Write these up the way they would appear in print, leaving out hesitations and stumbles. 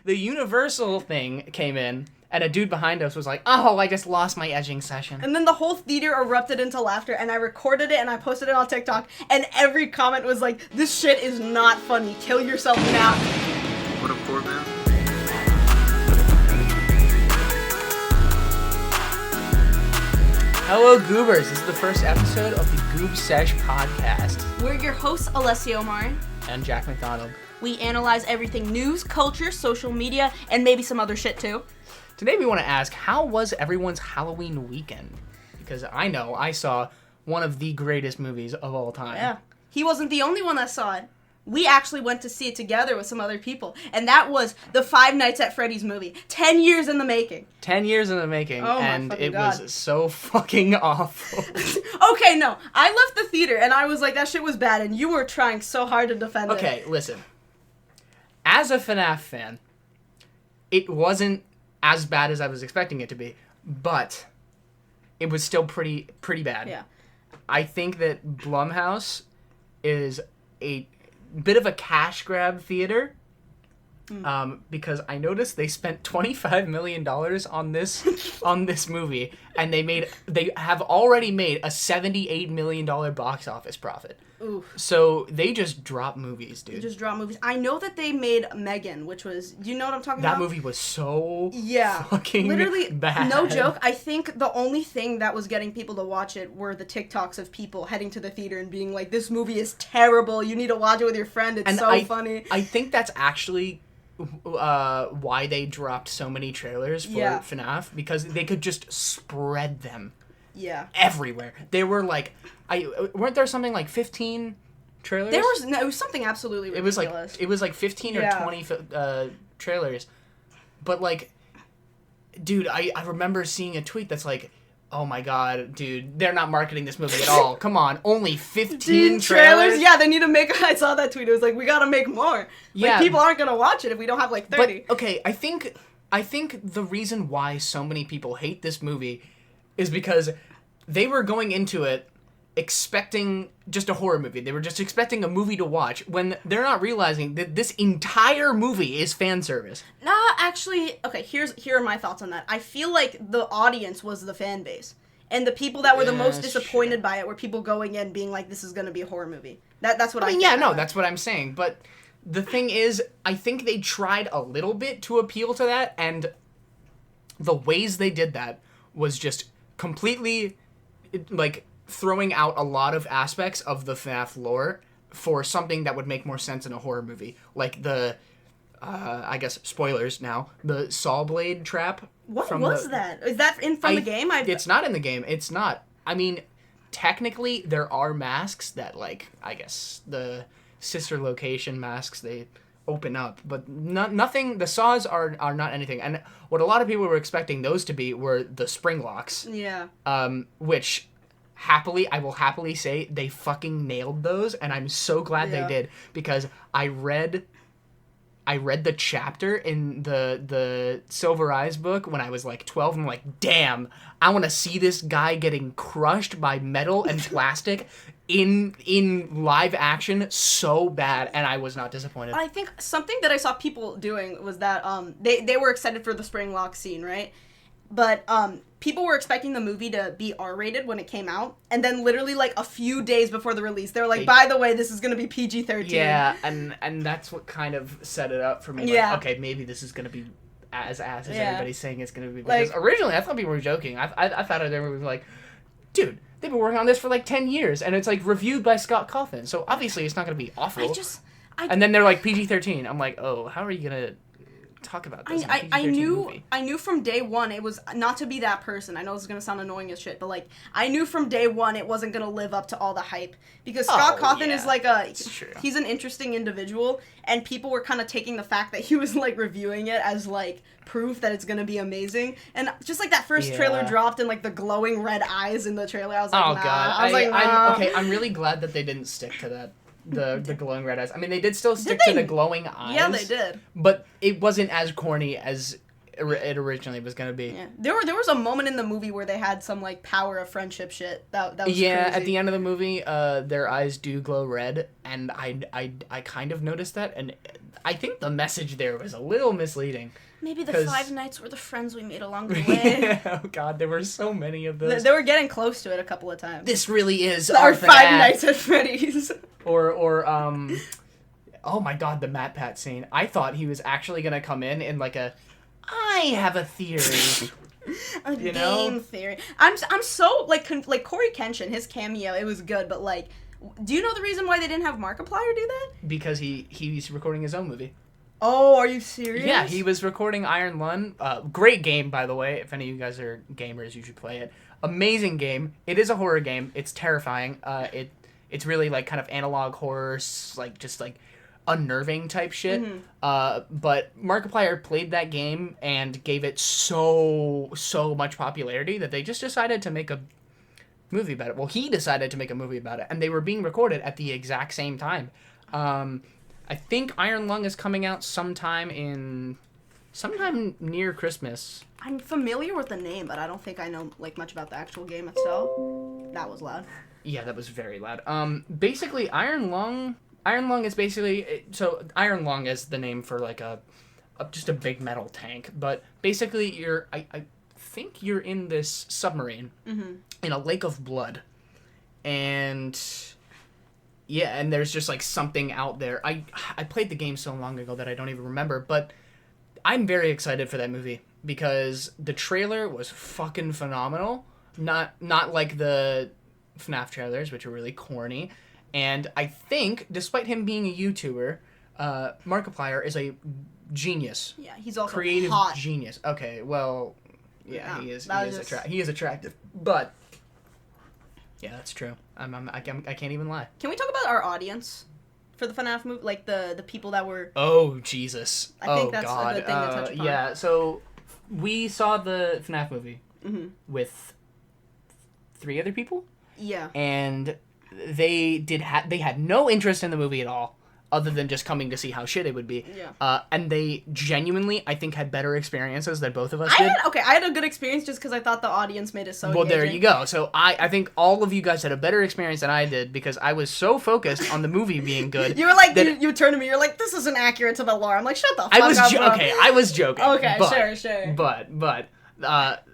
The Universal thing came in, and a dude behind us was like, "Oh, I just lost my edging session." And then the whole theater erupted into laughter, and I recorded it and I posted it on TikTok, and every comment was like, "This shit is not funny. Kill yourself now." What up, Corbin? Hello, Goobers. This is the first episode of the Goob Sesh podcast. We're your hosts, Alessia Omari. And Jack McDonald. We analyze everything news, culture, social media, and maybe some other shit too. Today we want to ask, how was everyone's Halloween weekend? Because I know I saw one of the greatest movies of all time. Yeah. He wasn't the only one that saw it. We actually went to see it together with some other people. And that was the Five Nights at Freddy's movie. 10 years in the making. 10 years in the making, Oh my and fucking it God. was so fucking awful. Okay, no. I left the theater and I was like, that shit was bad, and you were trying so hard to defend it. Okay, listen. As a FNAF fan, it wasn't as bad as I was expecting it to be, but it was still pretty bad. Yeah. I think that Blumhouse is a bit of a cash grab theater, because I noticed they spent $25 million on this movie, and they have already made a $78 million box office profit. Oof. So they just drop movies, dude. They just draw movies. I know that they made Megan, which was... Do you know what I'm talking about? That movie was so Yeah. fucking Literally, bad. no joke. I think the only thing that was getting people to watch it were the TikToks of people heading to the theater and being like, this movie is terrible. You need to watch it with your friend. It's funny. I think that's actually why they dropped so many trailers for FNAF, because they could just spread them everywhere. They were like... weren't there something like 15 trailers? It was something absolutely ridiculous. It was like 15 or 20 trailers. But like, dude, I remember seeing a tweet that's like, oh my god, dude, they're not marketing this movie at all. Come on, only 15 trailers? Yeah, they need to make... I saw that tweet. It was like, we gotta make more. Yeah. Like, people aren't gonna watch it if we don't have like 30. But, okay, I think the reason why so many people hate this movie is because they were going into it expecting just a horror movie. They were just expecting a movie to watch when they're not realizing that this entire movie is fan service. Nah, actually, okay, here are my thoughts on that. I feel like the audience was the fan base. And the people that were the most disappointed by it were people going in being like, this is going to be a horror movie. That's what I think. That's what I'm saying. But the thing is, I think they tried a little bit to appeal to that, and the ways they did that was just completely, like, throwing out a lot of aspects of the FNAF lore for something that would make more sense in a horror movie. Like the, I guess, spoilers now, the saw blade trap. What was that? Is that from the game? It's not in the game. It's not. I mean, technically, there are masks that, like, I guess, the sister location masks, they open up. But nothing, the saws are not anything. And what a lot of people were expecting those to be were the spring locks. Yeah. Which... I will happily say they fucking nailed those, and I'm so glad they did, because I read the chapter in the Silver Eyes book when I was like 12, and I'm like, damn, I want to see this guy getting crushed by metal and plastic in live action so bad, and I was not disappointed. I think something that I saw people doing was that they were excited for the spring lock scene, right? But people were expecting the movie to be R-rated when it came out, and then literally like a few days before the release, they were like, by the way, this is going to be PG-13. Yeah, and that's what kind of set it up for me. Yeah. Like, okay, maybe this is going to be as everybody's saying it's going to be. Because originally, I thought people were joking. I thought they were like, dude, they've been working on this for like 10 years, and it's like reviewed by Scott Cawthon, so obviously it's not going to be awful. And then they're like PG-13. I'm like, oh, how are you going to talk about this? I knew from day one it was not to be that person. I know this is gonna sound annoying as shit, but like I knew from day one it wasn't gonna live up to all the hype, because Scott Cawthon is like he's an interesting individual, and people were kind of taking the fact that he was like reviewing it as like proof that it's gonna be amazing. And just like that first trailer dropped and like the glowing red eyes in the trailer, I was like, nah. God, I was like, nah. I'm really glad that they didn't stick to that. The glowing red eyes. I mean, they did still stick to the glowing eyes. Yeah, they did. But it wasn't as corny as it originally was gonna be. Yeah. There was a moment in the movie where they had some like power of friendship shit. That was crazy. At the end of the movie, their eyes do glow red, and I kind of noticed that, and I think the message there was a little misleading. Maybe the 5 nights were the friends we made along the way. Oh God, there were so many of those. They were getting close to it a couple of times. This really is our 5 Nights at Freddy's. Or oh my God, the Matt Pat scene. I thought he was actually gonna come in like I have a theory. A game theory. I'm so like Corey Kenshin, his cameo, it was good, but like, do you know the reason why they didn't have Markiplier do that? Because he's recording his own movie. Oh, are you serious? Yeah, he was recording Iron Lung. Great game, by the way. If any of you guys are gamers, you should play it. Amazing game. It is a horror game. It's terrifying. It's really like kind of analog horror, like just like unnerving type shit. Mm-hmm. But Markiplier played that game and gave it so much popularity that they just decided to make a movie about it. Well, he decided to make a movie about it, and they were being recorded at the exact same time. I think Iron Lung is coming out sometime near Christmas. I'm familiar with the name, but I don't think I know like much about the actual game itself. That was loud. Yeah, that was very loud. Basically, Iron Lung is basically, so Iron Lung is the name for like just a big metal tank, but basically I think you're in this submarine in a lake of blood, and yeah, and there's just like something out there. I played the game so long ago that I don't even remember, but I'm very excited for that movie because the trailer was fucking phenomenal. Not like the FNAF trailers, which are really corny. And I think, despite him being a YouTuber, Markiplier is a genius. Yeah, he's also creative hot. Genius. Okay, well, yeah, he is attractive, but yeah, that's true. I can't even lie. Can we talk about our audience for the FNAF movie, like the people that were? Oh Jesus! I think that's a good thing to touch upon. Yeah, so we saw the FNAF movie with 3 other people. Yeah, and they had no interest in the movie at all, other than just coming to see how shit it would be. Yeah. And they genuinely, I think, had better experiences than both of us did. I had a good experience just because I thought the audience made it so Well, engaging. there you go. So I think all of you guys had a better experience than I did because I was so focused on the movie being good. You were like, you turned to me, you're like, this isn't accurate to the lore. I'm like, shut the fuck up, bro. Okay, I was joking. Okay, sure. But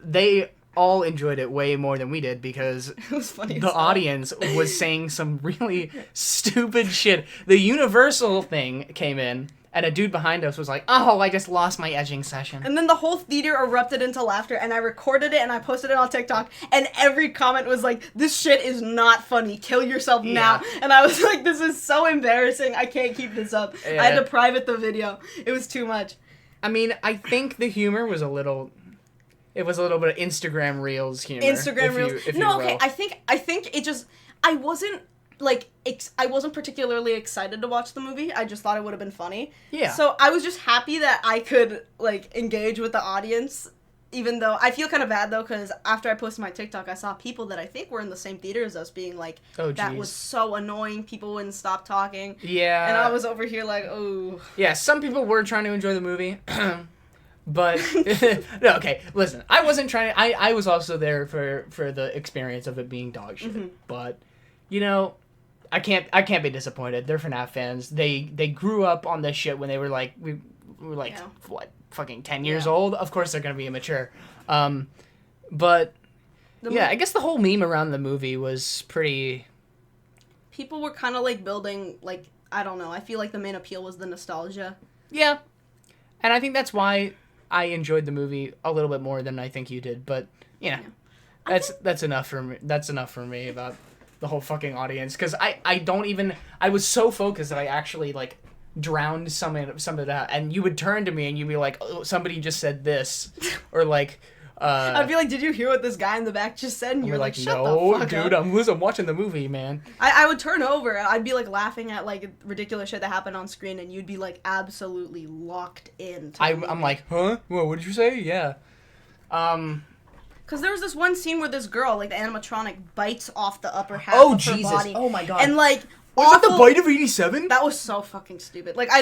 they all enjoyed it way more than we did because it was funny the audience was saying some really stupid shit. The Universal thing came in, and a dude behind us was like, "Oh, I just lost my edging session." And then the whole theater erupted into laughter, and I recorded it and I posted it on TikTok, and every comment was like, "This shit is not funny. Kill yourself now." And I was like, "This is so embarrassing. I can't keep this up." Yeah. I had to private the video. It was too much. I mean, I think the humor was a little. It was a little bit of Instagram Reels humor. Reels. No, okay. I think it just. I wasn't like I wasn't particularly excited to watch the movie. I just thought it would have been funny. Yeah. So I was just happy that I could like engage with the audience, even though I feel kind of bad though because after I posted my TikTok, I saw people that I think were in the same theater as us being like, "Oh, that was so annoying. People wouldn't stop talking." Yeah. And I was over here like, "Oh." Yeah. Some people were trying to enjoy the movie. But no, okay. Listen, I wasn't trying to. I was also there for the experience of it being dog shit. Mm-hmm. But you know, I can't be disappointed. They're FNAF fans. They grew up on this shit when they were like we were like what fucking 10 years old. Of course they're gonna be immature. But I guess the whole meme around the movie was pretty. People were kind of like building like I don't know. I feel like the main appeal was the nostalgia. Yeah, and I think that's why I enjoyed the movie a little bit more than I think you did, but that's enough for me. That's enough for me about the whole fucking audience because I was so focused that I actually like drowned some of that, and you would turn to me and you'd be like, "Oh, somebody just said this," or like. I'd be like, "Did you hear what this guy in the back just said?" And you're like, "Shut no, the fuck dude, up." I'm watching the movie, man. I would turn over. I'd be like laughing at like ridiculous shit that happened on screen, and you'd be like absolutely locked in. I'm like, huh? What did you say? Yeah. Because there was this one scene where this girl, like the animatronic, bites off the upper half of her body. Oh my god. And like Was that the bite of 87? That was so fucking stupid. Like, I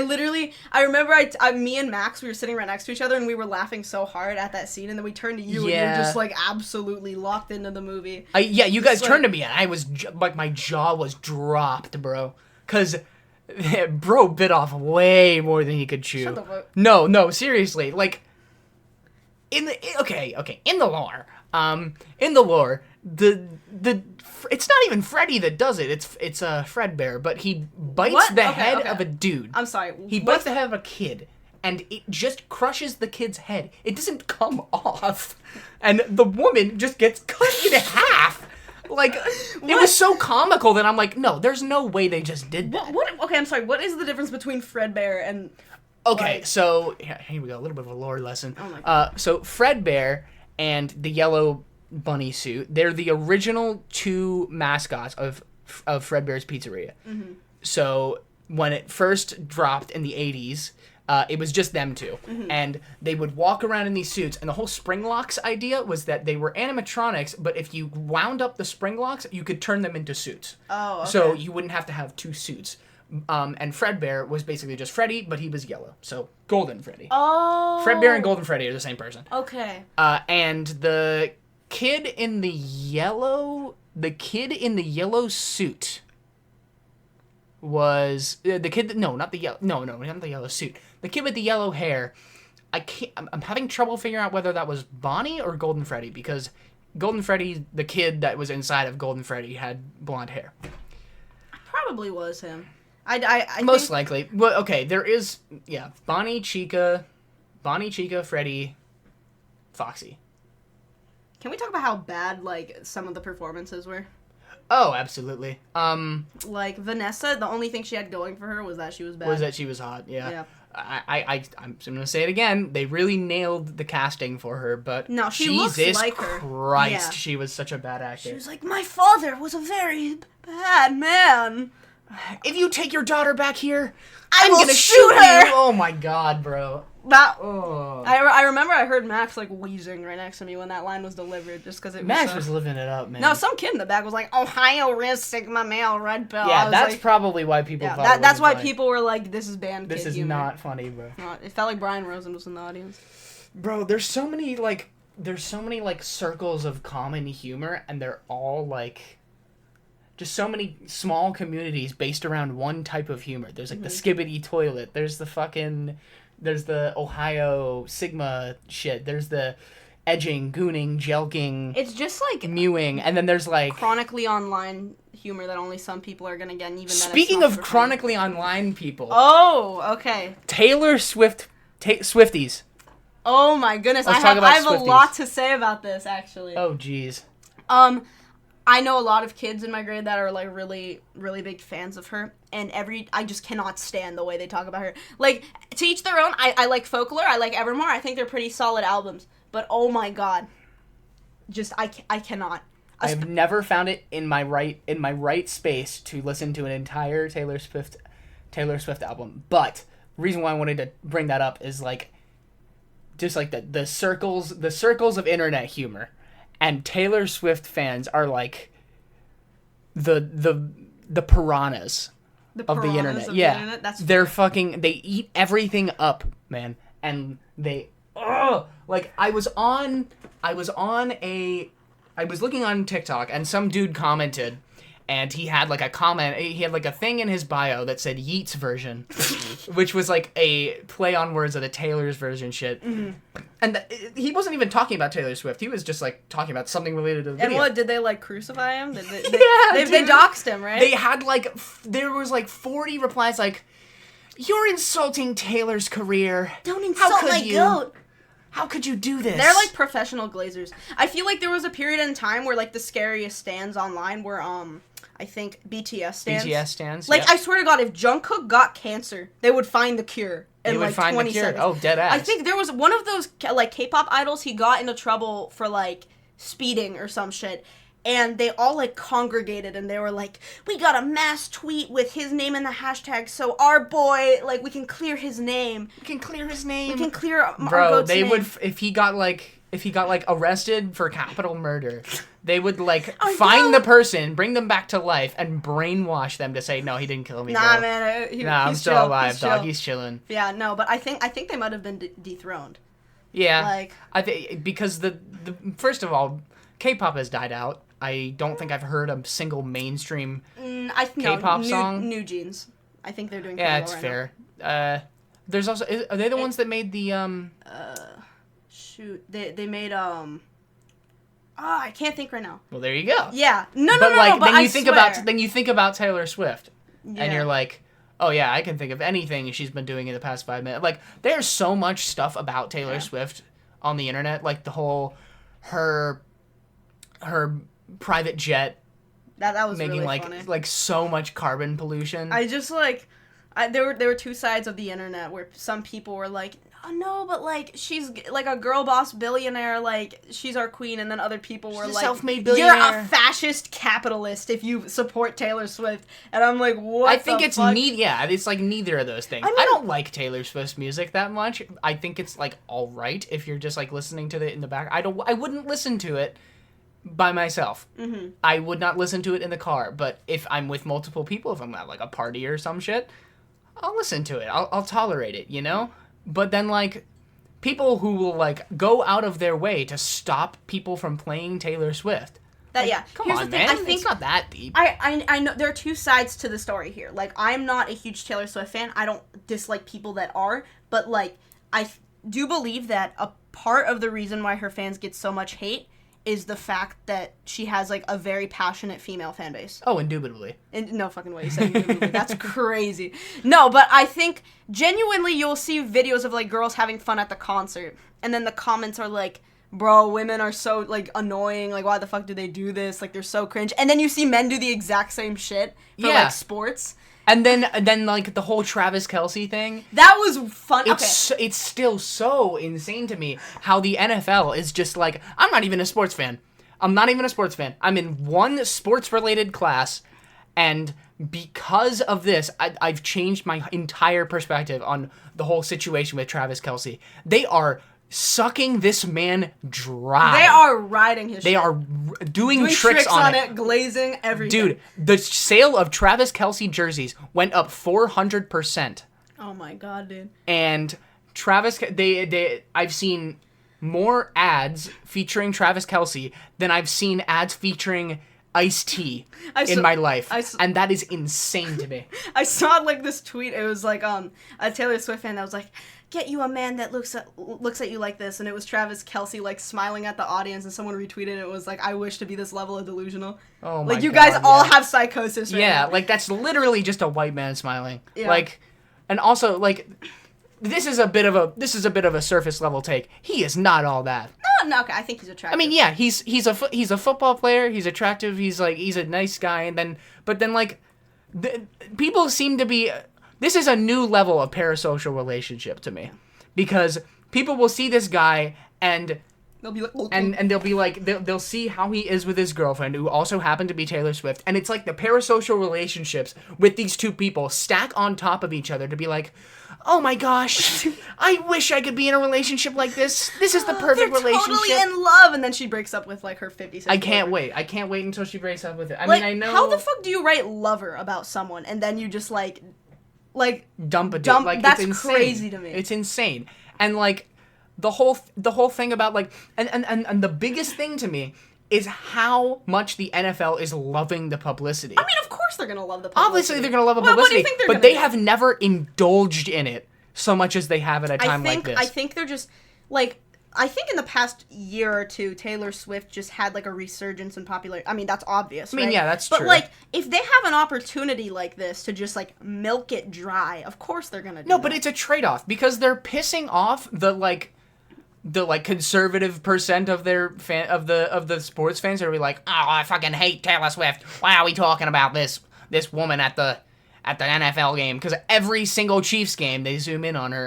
remember me and Max, we were sitting right next to each other, and we were laughing so hard at that scene, and then we turned to you, and you were just, like, absolutely locked into the movie. You guys turned to me, and I was, like, my jaw was dropped, bro. Because, bro bit off way more than he could chew. Shut the fuck. No, seriously. Like, in the lore, it's not even Freddy that does it. It's Fredbear, but he bites the head of a dude. I'm sorry. He bites the head of a kid, and it just crushes the kid's head. It doesn't come off, and the woman just gets cut in half. Like, it was so comical that I'm like, no, there's no way they just did that. Okay, I'm sorry. What is the difference between Fredbear and... Okay, so here we go. A little bit of a lore lesson. Oh my God. So Fredbear and the yellow bunny suit, they're the original two mascots of Fredbear's Pizzeria. Mm-hmm. So when it first dropped in the 80s, it was just them two. Mm-hmm. And they would walk around in these suits, and the whole spring locks idea was that they were animatronics, but if you wound up the spring locks, you could turn them into suits. Oh, okay. So you wouldn't have to have two suits. And Fredbear was basically just Freddy, but he was yellow. So Golden Freddy. Oh. Fredbear and Golden Freddy are the same person. Okay. And the kid in the yellow suit was not the yellow suit. The kid with the yellow hair. I'm having trouble figuring out whether that was Bonnie or Golden Freddy, because Golden Freddy, the kid that was inside of Golden Freddy, had blonde hair. Probably was him. I most likely. Well, okay, there is Bonnie, Chica, Freddy, Foxy. Can we talk about how bad like some of the performances were? Oh, absolutely. Like Vanessa, the only thing she had going for her was that she was bad. Was that she was hot? Yeah. I'm gonna say it again. They really nailed the casting for her, but no, she Jesus looks like her. Christ, she was such a bad actor. She was like, my father was a very bad man. If you take your daughter back here, I'm gonna shoot her. You. Oh my God, bro. I remember I heard Max like wheezing right next to me when that line was delivered, just because Max was living it up, man. No, some kid in the back was like, Ohio Riz Sigma Male Red Pill. Yeah, that's like, probably why people thought that's why people were like, this is banned kid This is humor. not funny, bro. It felt like Brian Rosen was in the audience. Bro, there's so many circles of common humor, and they're all like just so many small communities based around one type of humor. There's like the Skibbity toilet. There's the Ohio Sigma shit. There's the edging, gooning, jelking. It's just like mewing, and then there's like chronically online humor that only some people are gonna get. And even speaking of chronically online people. Oh, okay. Taylor Swift, Swifties. Oh my goodness, I have a lot to say about this actually. Oh jeez. I know a lot of kids in my grade that are like really, really big fans of her, and I just cannot stand the way they talk about her. Like, to each their own. I like Folklore, I like Evermore. I think they're pretty solid albums, but oh my God, just I cannot. I have never found it in my right space to listen to an entire Taylor Swift album. But the reason why I wanted to bring that up is like just like the circles of internet humor. And Taylor Swift fans are like the piranhas of the internet. They're fucking. They eat everything up, man. And they, like I was looking on TikTok, and some dude commented, and he had like a thing in his bio that said Yeats version, which was like a play on words of the Taylor's version shit. Mm-hmm. And he wasn't even talking about Taylor Swift. He was just like talking about something related to the video. And what, did they like crucify him? They they doxed him, right? They had like, there was like 40 replies like, you're insulting Taylor's career. Don't insult my goat. How could you do this? They're like professional glazers. I feel like there was a period in time where like the scariest stands online were I think BTS stands. BTS stands. Like, yep. I swear to God, if Jungkook got cancer, they would find the cure in like 20 seconds. Oh, dead ass. I think there was one of those like K-pop idols. He got into trouble for like speeding or some shit, and they all like congregated and they were like, we got a mass tweet with his name in the hashtag, so our boy, like, we can clear his name. We can clear his name. We can clear our Bro, goat's they name. would if he got like if he got like arrested for capital murder, they would like find the person, bring them back to life, and brainwash them to say, no, he didn't kill me. Nah, man, I'm still alive, dog. He's chilling. Yeah, no, but I think they might have been dethroned. Yeah, like I think because the first of all, K-pop has died out. I don't think I've heard a single mainstream K-pop song. New Jeans. I think they're doing. Yeah, it's fair. There's also are they the ones that made the shoot, they made I can't think right now. Well, there you go. Yeah, no, but but then you think about Taylor Swift, and you're like, oh yeah, I can think of anything she's been doing in the past 5 minutes. Like, there's so much stuff about Taylor Swift on the internet, like the whole her private jet. That was making really funny. like so much carbon pollution. I just there were two sides of the internet where some people were like, oh, no, but like she's like a girl boss billionaire, like she's our queen, and then other people were like, self-made billionaire. You're a fascist capitalist if you support Taylor Swift, and I'm like, what? I think it's it's like neither of those things. I don't like Taylor Swift's music that much. I think it's like all right if you're just like listening to it in the back. I wouldn't listen to it by myself. Mm-hmm. I would not listen to it in the car, but if I'm with multiple people, if I'm at like a party or some shit, I'll listen to it. I'll tolerate it, you know? But then like people who will like go out of their way to stop people from playing Taylor Swift. Come on, man. I think it's not that deep. I know there are two sides to the story here. Like, I'm not a huge Taylor Swift fan. I don't dislike people that are, but like I do believe that a part of the reason why her fans get so much hate is the fact that she has, like, a very passionate female fan base. Oh, indubitably. No fucking way you said indubitably. That's crazy. No, but I think, genuinely, you'll see videos of, like, girls having fun at the concert, and then the comments are like, bro, women are so, like, annoying, like, why the fuck do they do this? Like, they're so cringe. And then you see men do the exact same shit for, like, sports. And then like the whole Travis Kelce thing. That was fun. It's still so insane to me how the NFL is just like, I'm not even a sports fan. I'm in one sports related class, and because of this, I've changed my entire perspective on the whole situation with Travis Kelce. They are sucking this man dry. They are riding his shit. They are doing tricks on it, glazing everything. Dude, the sale of Travis Kelce jerseys went up 400%. Oh my god, dude. And Travis, I've seen more ads featuring Travis Kelce than I've seen ads featuring Ice-T in my life. And that is insane to me. I saw like this tweet. It was like a Taylor Swift fan that was like, get you a man that looks at you like this, and it was Travis Kelce like smiling at the audience, and someone retweeted it. It was like, I wish to be this level of delusional. Oh my god. Like, you guys all have psychosis right now. Like, that's literally just a white man smiling. Yeah. Like, and also like, this is a bit of a surface level take. He is not all that. No, okay, I think he's attractive. I mean, yeah, he's a football player. He's attractive. He's a nice guy, and then people seem to be. This is a new level of parasocial relationship to me, because people will see this guy and they'll be like, and they'll be like, they'll see how he is with his girlfriend, who also happened to be Taylor Swift, and it's like the parasocial relationships with these two people stack on top of each other to be like, oh my gosh, I wish I could be in a relationship like this. This is the perfect relationship. They're totally in love, and then she breaks up with like her 50s. I can't wait until she breaks up with it. I mean, I know. How the fuck do you write lover about someone and then you just like dump a dude? Like, that's it's insane. Crazy to me. It's insane. And like the whole thing about like and the biggest thing to me is how much the NFL is loving the publicity. I mean, of course they're gonna love the publicity. Obviously they're gonna love the publicity. What do you think they're gonna do? Have never indulged in it so much as they have at a time like this. I think they're just like, I think in the past year or two, Taylor Swift just had like a resurgence in popularity. I mean, that's obvious. I mean, right? Yeah, that's true. But like, if they have an opportunity like this to just like milk it dry, of course they're gonna do No, but it's a trade-off, because they're pissing off the conservative percent of their of the sports fans that are like, oh, I fucking hate Taylor Swift. Why are we talking about this woman at the NFL game? Because every single Chiefs game they zoom in on her.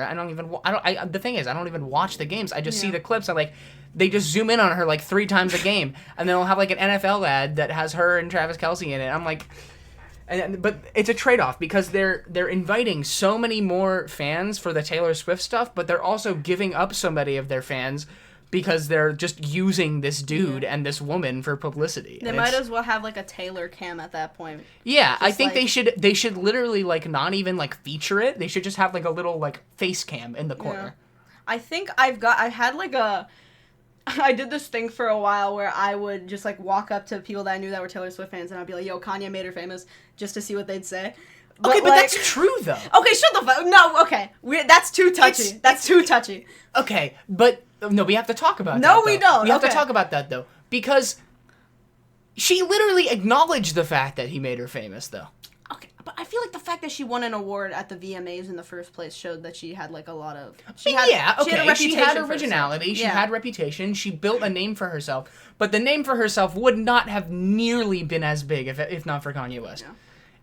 The thing is, I don't even watch the games. I just see the clips. They just zoom in on her like 3 times a game, and then they'll have like an NFL ad that has her and Travis Kelce in it. I'm like, but it's a trade-off, because they're inviting so many more fans for the Taylor Swift stuff, but they're also giving up so many of their fans because they're just using this dude and this woman for publicity. They might as well have like a Taylor cam at that point. Yeah, just I think they should literally like not even like feature it. They should just have like a little like face cam in the corner. Yeah. I think I had like I did this thing for a while where I would just like walk up to people that I knew that were Taylor Swift fans and I'd be like, "Yo, Kanye made her famous," just to see what they'd say. But, okay, but like, that's true though. Okay, shut the fuck. No, okay, that's too touchy. That's too touchy. Okay, but no, we have to talk about that. No, we don't. We have to talk about that though, because she literally acknowledged the fact that he made her famous, though. Okay, but I feel like the fact that she won an award at the VMAs in the first place showed that she had like a lot of. She had originality. She had reputation. She built a name for herself, but the name for herself would not have nearly been as big if not for Kanye West. Yeah.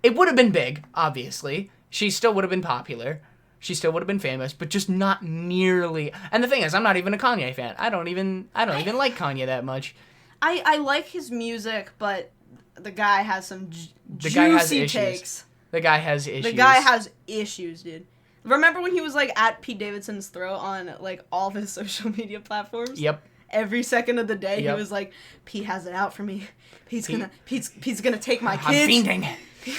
It would have been big, obviously. She still would have been popular. She still would have been famous, but just not nearly. And the thing is, I'm not even a Kanye fan. I don't even like Kanye that much. I like his music, but the guy has some juicy takes. The guy has issues. The guy has issues, dude. Remember when he was like at Pete Davidson's throat on like all of his social media platforms? Yep. Every second of the day, he was like, "Pete has it out for me. Pete's gonna take my kids. I'm fiending.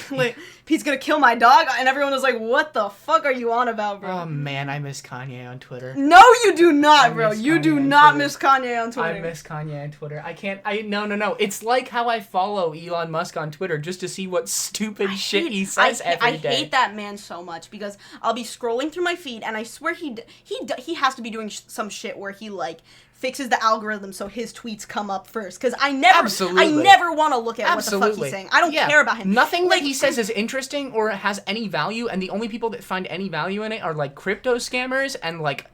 Like, Pete's gonna kill my dog," and everyone was like, "What the fuck are you on about, bro?" Oh man, I miss Kanye on Twitter. No, you do not, bro. You do not miss Kanye on Twitter. I miss Kanye on Twitter. No. It's like how I follow Elon Musk on Twitter just to see what stupid shit he says every day. I hate that man so much because I'll be scrolling through my feed and I swear he has to be doing some shit where he like fixes the algorithm so his tweets come up first, because I never want to look at what the fuck he's saying. I don't care about him. Nothing that he says is interesting or has any value, and the only people that find any value in it are like crypto scammers and like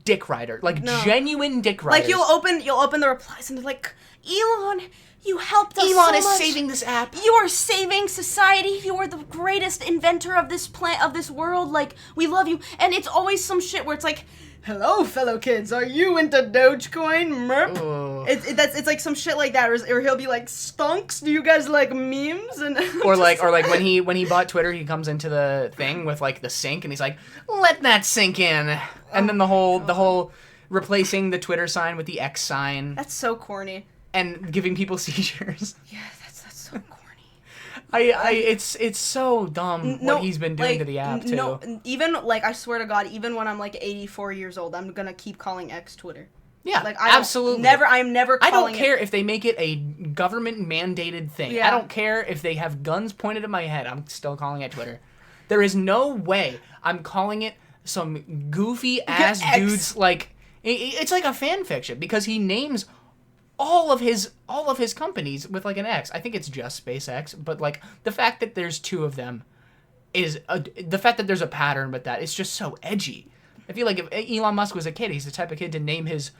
dick rider, genuine dick riders. Like you'll open the replies and they're like, "Elon, you helped us. Elon so is much. saving this app. You are saving society. You are the greatest inventor of this of this world. Like, we love you." And it's always some shit where it's like, "Hello, fellow kids. Are you into Dogecoin? Merp?" Oh. It's like some shit like that, or he'll be like, "Stunks, do you guys like memes?" And or like when he bought Twitter, he comes into the thing with like the sink, and he's like, "Let that sink in," and then the whole replacing the Twitter sign with the X sign. That's so corny. And giving people seizures. Yeah, that's so corny. It's so dumb what he's been doing to the app too. No, even like I swear to God, even when I'm like 84 years old, I'm gonna keep calling X Twitter. Yeah, like absolutely. I'm never. I don't care if they make it a government mandated thing. Yeah. I don't care if they have guns pointed at my head. I'm still calling it Twitter. There is no way I'm calling it some goofy ass dude's like. It's like a fan fiction because he names all of his companies with like an X. I think it's just SpaceX, but like the fact that there's two of them is the fact that there's a pattern with that. It's just so edgy. I feel like if Elon Musk was a kid, he's the type of kid to name his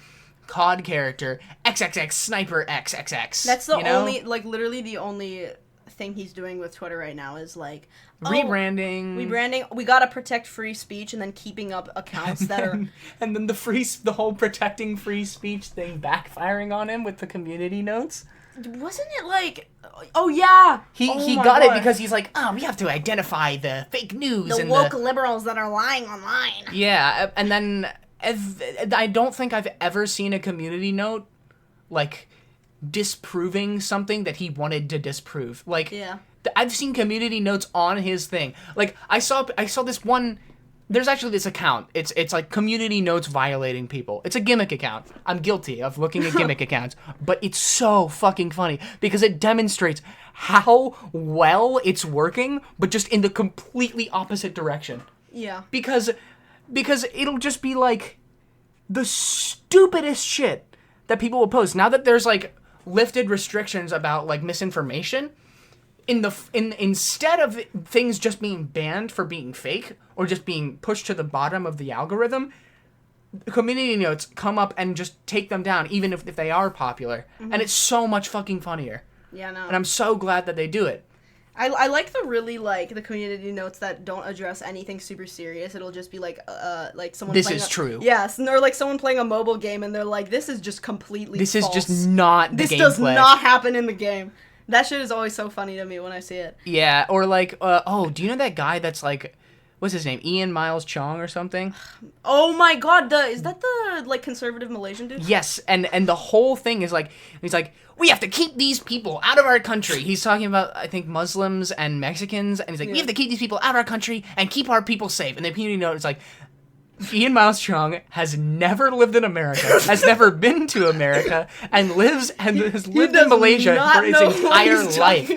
COD character XXX Sniper XXX. That's the only, like literally the only thing he's doing with Twitter right now is like rebranding. We gotta protect free speech, and then keeping up accounts and then the whole protecting free speech thing backfiring on him with the community notes. Wasn't it like, oh yeah, he got it because he's like, we have to identify the fake news and woke liberals that are lying online. Yeah, and then I don't think I've ever seen a community note like disproving something that he wanted to disprove. Like, yeah. I've seen community notes on his thing. Like, I saw this one. There's actually this account. It's like community notes violating people. It's a gimmick account. I'm guilty of looking at gimmick accounts, but it's so fucking funny because it demonstrates how well it's working, but just in the completely opposite direction. Yeah. Because it'll just be like the stupidest shit that people will post. Now that there's like lifted restrictions about like misinformation, instead of things just being banned for being fake or just being pushed to the bottom of the algorithm, community notes come up and just take them down, even if they are popular. Mm-hmm. And it's so much fucking funnier. Yeah, no. And I'm so glad that they do it. I like the community notes that don't address anything super serious. It'll just be like someone. This is true. Yes, or like someone playing a mobile game and they're like, "This is just completely. This false. is just not. The this gameplay. Does not happen in the game." That shit is always so funny to me when I see it. Yeah, or like, do you know that guy that's like, what's his name? Ian Miles Chong or something? Oh my god, is that the like conservative Malaysian dude? Yes, and the whole thing is like, he's like, we have to keep these people out of our country. He's talking about, I think, Muslims and Mexicans, and he's like, we have to keep these people out of our country and keep our people safe. And the community note is like, Ian Miles Chong has never lived in America, has never been to America, and has lived in Malaysia for his entire life.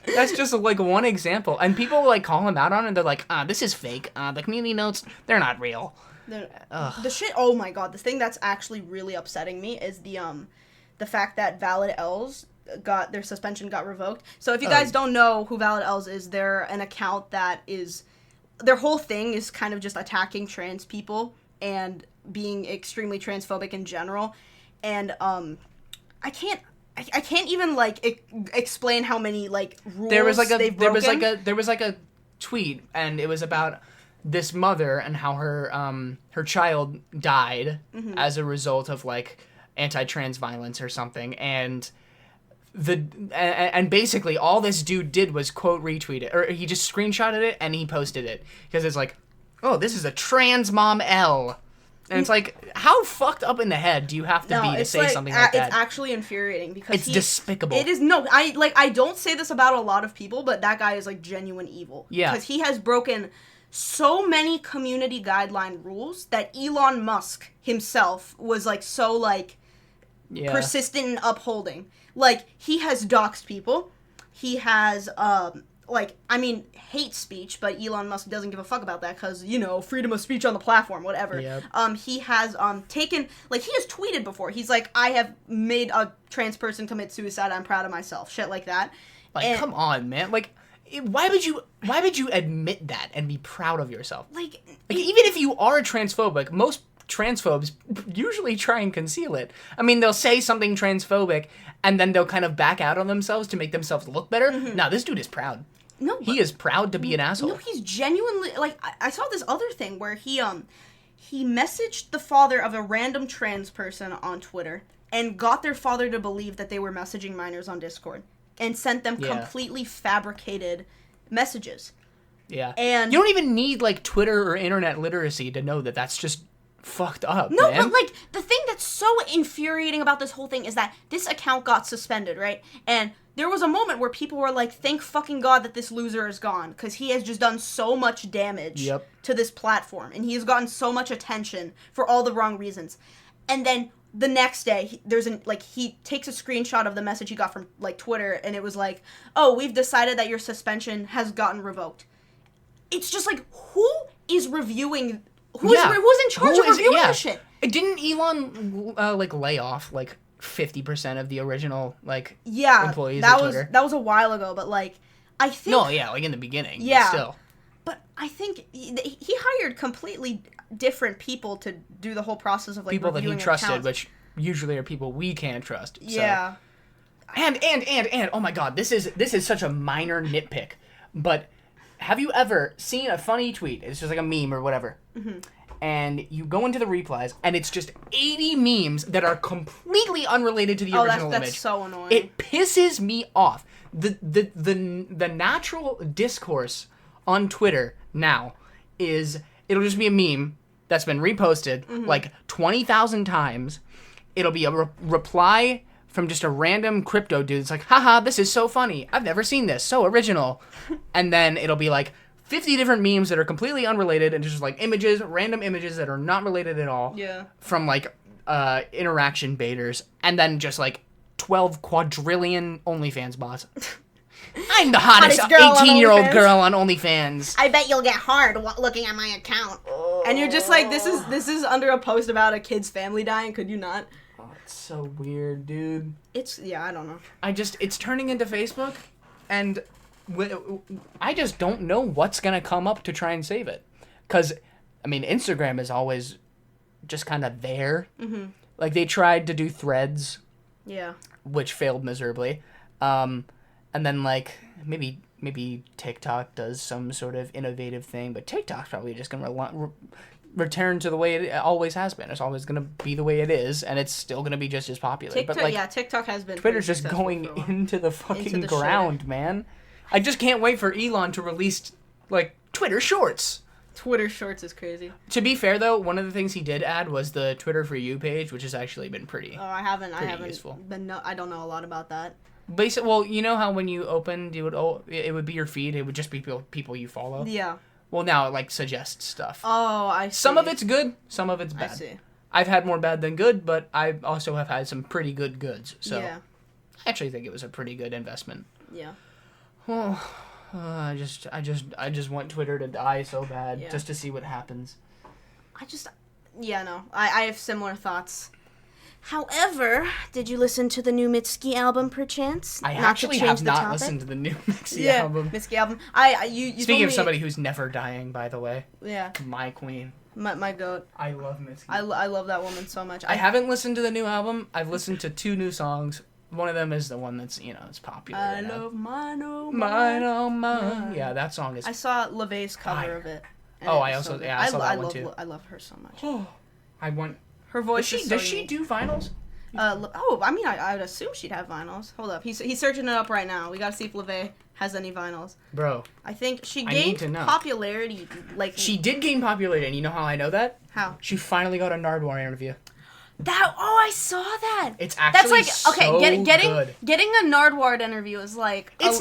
That's just like one example. And people like call him out on it, and they're like, this is fake. The community notes, they're not real. The shit, oh my god, the thing that's actually really upsetting me is the fact that Valid L's their suspension got revoked. So if you guys don't know who Valid L's is, they're an account that is... Their whole thing is kind of just attacking trans people and being extremely transphobic in general. And I can't even like explain how many like rules there was like a tweet, and it was about this mother and how her child died as a result of like anti-trans violence or something, and basically all this dude did was quote retweet it, or he just screenshotted it and he posted it because it's like, oh, this is a trans mom L, and it's like, how fucked up in the head do you have to be to say something like that? It's actually infuriating because it's despicable. It is. No, I don't say this about a lot of people, but that guy is like genuine evil. Yeah, because he has broken so many community guideline rules that Elon Musk himself was like so like persistent in upholding. Like, he has doxed people. He has, hate speech, but Elon Musk doesn't give a fuck about that because, freedom of speech on the platform, whatever. Yep. He has, he has tweeted before. He's like, I have made a trans person commit suicide. I'm proud of myself. Shit like that. Like, come on, man. Like, why would you admit that and be proud of yourself? Like even if you are transphobic, most transphobes usually try and conceal it. I mean, they'll say something transphobic and then they'll kind of back out on themselves to make themselves look better. No, this dude is proud. No, he is proud to be an asshole. No, he's genuinely like, I saw this other thing where he messaged the father of a random trans person on Twitter and got their father to believe that they were messaging minors on Discord and sent them completely fabricated messages. Yeah. And you don't even need like Twitter or internet literacy to know that that's just fucked up. No, man. But like the thing that's so infuriating about this whole thing is that this account got suspended, right? And there was a moment where people were like, thank fucking God that this loser is gone, because he has just done so much damage to this platform, and he has gotten so much attention for all the wrong reasons. And then the next day, he takes a screenshot of the message he got from like Twitter, and it was like, oh, we've decided that your suspension has gotten revoked. It's just like, who is reviewing? Who's in charge of reviewing this shit? Didn't Elon lay off like 50% of the original employees at Twitter? That was a while ago, but like I think like in the beginning. Yeah, but still. But I think he hired completely different people to do the whole process of like people that he trusted, accounts. which usually are people we can't trust. Yeah. So. And oh my God, this is such a minor nitpick, but have you ever seen a funny tweet? It's just like a meme or whatever. Mm-hmm. And you go into the replies, and it's just 80 memes that are completely unrelated to the original image. That's so annoying. It pisses me off. The natural discourse on Twitter now is it'll just be a meme that's been reposted like 20,000 times. It'll be a reply from just a random crypto dude. It's like, haha, this is so funny. I've never seen this. So original. And then it'll be like 50 different memes that are completely unrelated and just like random images that are not related at all. Yeah. From like interaction baiters. And then just like 12 quadrillion OnlyFans bots. I'm the hottest 18-year-old girl on OnlyFans. I bet you'll get hard looking at my account. And you're just like, this is under a post about a kid's family dying. Could you not? Oh, it's so weird, dude. I don't know. It's turning into Facebook, and I just don't know what's going to come up to try and save it. Because, I mean, Instagram is always just kind of there. Mm-hmm. Like, they tried to do Threads. Yeah. Which failed miserably. And then, like, maybe TikTok does some sort of innovative thing, but TikTok's probably just going to return to the way it always has been. It's always going to be the way it is, and it's still going to be just as popular. TikTok, but, like, TikTok has been Twitter's just going into the fucking ground, man. I just can't wait for Elon to release, like, Twitter Shorts. Twitter Shorts is crazy. To be fair, though, one of the things he did add was the Twitter For You page, which has actually been pretty. Oh, I haven't useful. I don't know a lot about that. Basically, well, you know how when you opened, it would be your feed. It would just be people you follow. Yeah. Well, now it suggests stuff. Oh, I see. Some of it's good, some of it's bad. I see. I've had more bad than good, but I also have had some pretty good goods. So yeah. I actually think it was a pretty good investment. Yeah. Oh, I just want Twitter to die so bad just to see what happens. I have similar thoughts. However, did you listen to the new Mitski album, perchance? I actually have not listened to the new Mitski album. Mitski album. You Speaking of somebody who's never dying, by the way. Yeah. My queen. My goat. I love Mitski. I love that woman so much. I haven't listened to the new album. I've listened to 2 new songs. One of them is the one that's, it's popular. I love mine, oh mine, oh mine. Yeah, that song is. I saw LaVey's cover of it. Oh, I also, I saw that one too. I love her so much. I want. Her voice Does she do vinyls? I would assume she'd have vinyls. Hold up, he's searching it up right now. We gotta see if LaVey has any vinyls. Bro. I think she gained popularity. She did gain popularity, and you know how I know that? How? She finally got a Nardwuar interview. I saw that. It's actually good. Getting a Nardwuar interview is like it's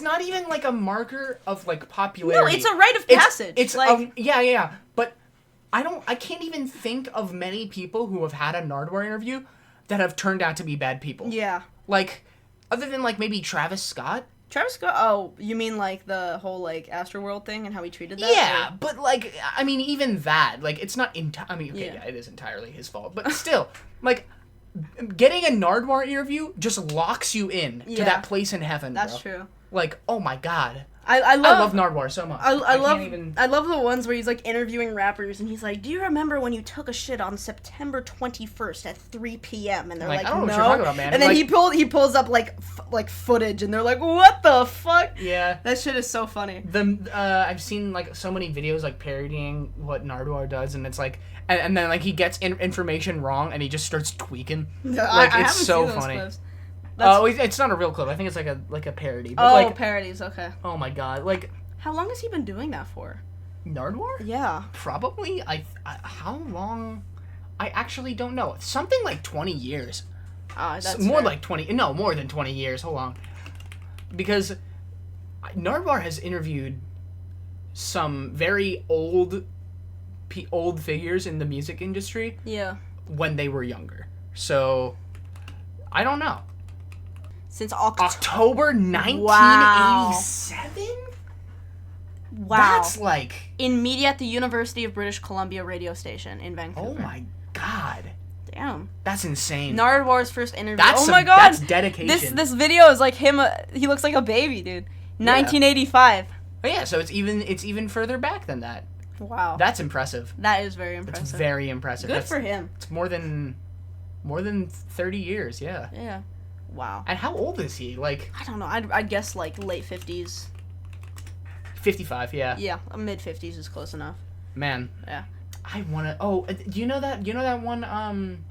not even like a marker of like popularity. No, it's a rite of passage. It's like yeah. But I can't even think of many people who have had a Nardwuar interview that have turned out to be bad people. Yeah. Like other than like maybe Travis Scott. Travis Scott? Oh, you mean like the whole like Astroworld thing and how he treated that? Yeah, but like I mean even that, like it's not it is entirely his fault, but still, like getting a Nardwuar interview just locks you in to that place in heaven. That's true. Like, oh my god. I love Nardwuar so much. I love the ones where he's like interviewing rappers and he's like, "Do you remember when you took a shit on September 21st at 3 p.m.?" And they're like, I don't know "No." what you're talking about, man. And then he pulls up like footage and they're like, "What the fuck?" Yeah. That shit is so funny. I've seen like so many videos like parodying what Nardwuar does, and it's like and then like he gets information wrong and he just starts tweaking. Like it's so funny. Clips. It's not a real clip. I think it's like a parody. But parodies. Okay. Oh my god! Like, how long has he been doing that for? Nardwuar? Yeah. Probably. How long? I actually don't know. Something like 20 years. That's more fair. like 20. No, more than 20 years. Hold on. Because Nardwuar has interviewed some very old figures in the music industry. Yeah. When they were younger. So, I don't know. Since October 1987? Wow. That's like... In media at the University of British Columbia radio station in Vancouver. Oh my god. Damn. That's insane. Nardwuar's first interview. My god. That's dedication. This video is like him, he looks like a baby, dude. 1985. Oh yeah, so it's even further back than that. Wow. That's impressive. That is very impressive. That's very impressive. Good for him. It's more than 30 years, yeah. Yeah. Wow. And how old is he? Like, I don't know. I'd guess like late 50s. 55, yeah. Yeah, mid 50s is close enough. Man. Yeah. I want to do you know that one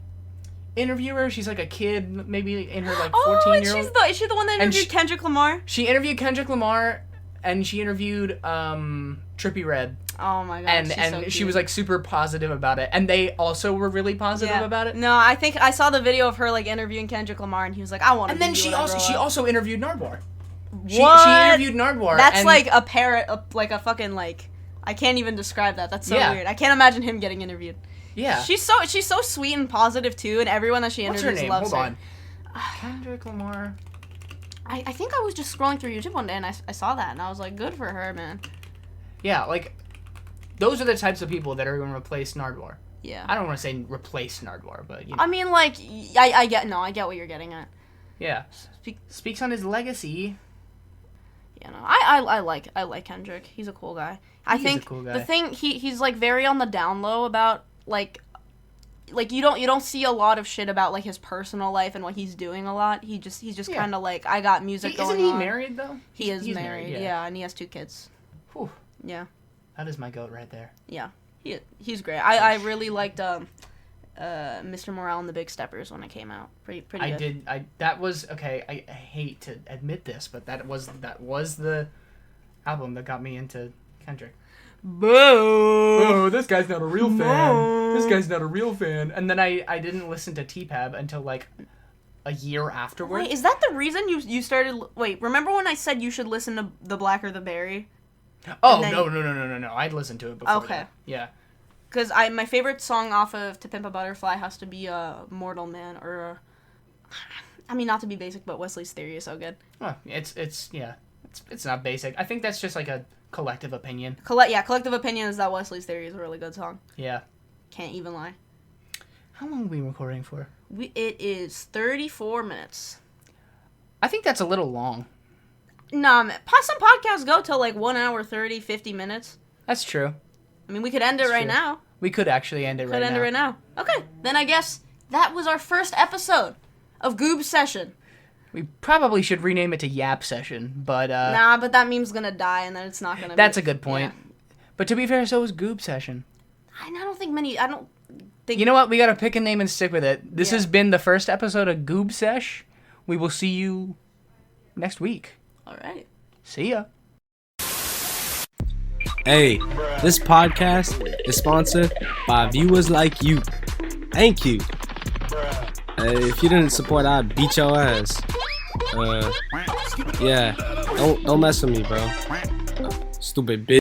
interviewer? She's like a kid, maybe in her like 14-year-old. Is she the one that interviewed Kendrick Lamar? She interviewed Kendrick Lamar and she interviewed Trippie Redd. Oh my god. And she was like super positive about it, and they also were really positive about it. No, I think I saw the video of her like interviewing Kendrick Lamar, and he was like, "I want to." And then she also interviewed Nardwuar. What? She interviewed Nardwuar. That's like a parrot, like a fucking like. I can't even describe that. That's so weird. I can't imagine him getting interviewed. Yeah. She's so sweet and positive too, and everyone that she interviews loves her. Hold on. Kendrick Lamar. I think I was just scrolling through YouTube one day and I saw that and I was like, good for her, man. Yeah, like. Those are the types of people that are going to replace Nardwuar. Yeah. I don't want to say replace Nardwuar, but I mean, like, I get what you're getting at. Yeah. Speaks on his legacy. You know, I like Kendrick. He's a cool guy. I think a cool guy. The thing he's like very on the down low about like you don't see a lot of shit about like his personal life and what he's doing a lot. He's just kind of like, I got music going on. Isn't he married though? He's married. Yeah, and he has 2 kids. Whew. Yeah. That is my goat right there. Yeah, he's great. I really liked Mr. Morale and the Big Steppers when it came out. Pretty good. That was okay. I hate to admit this, but that was the album that got me into Kendrick. Boo! Oh, this guy's not a real fan. This guy's not a real fan. And then I didn't listen to T-Pab until like a year afterwards. Wait, is that the reason you started? Wait, remember when I said you should listen to The Black or the Berry? Oh, no. I'd listened to it before. Okay. That. Yeah. Because my favorite song off of To Pimp a Butterfly has to be Mortal Man, or I mean, not to be basic, but Wesley's Theory is so good. Oh, it's not basic. I think that's just like a collective opinion. Collective opinion is that Wesley's Theory is a really good song. Yeah. Can't even lie. How long are we recording for? It is 34 minutes. I think that's a little long. Nah, man. Some podcasts go till like 1 hour, 30, 50 minutes. That's true. I mean, we could end it right now. We could actually end it right now. Could end it right now. Okay, then I guess that was our first episode of Goob Session. We probably should rename it to Yap Session, but Nah, but that meme's gonna die, and then it's not gonna. That's a good point. Yeah. But to be fair, so is Goob Session. I don't think. You know what? We gotta pick a name and stick with it. This has been the first episode of Goob Sesh. We will see you next week. All right. See ya. Hey, this podcast is sponsored by viewers like you. Thank you. If you didn't support, I'd beat your ass. Yeah, don't mess with me, bro. Stupid bitch.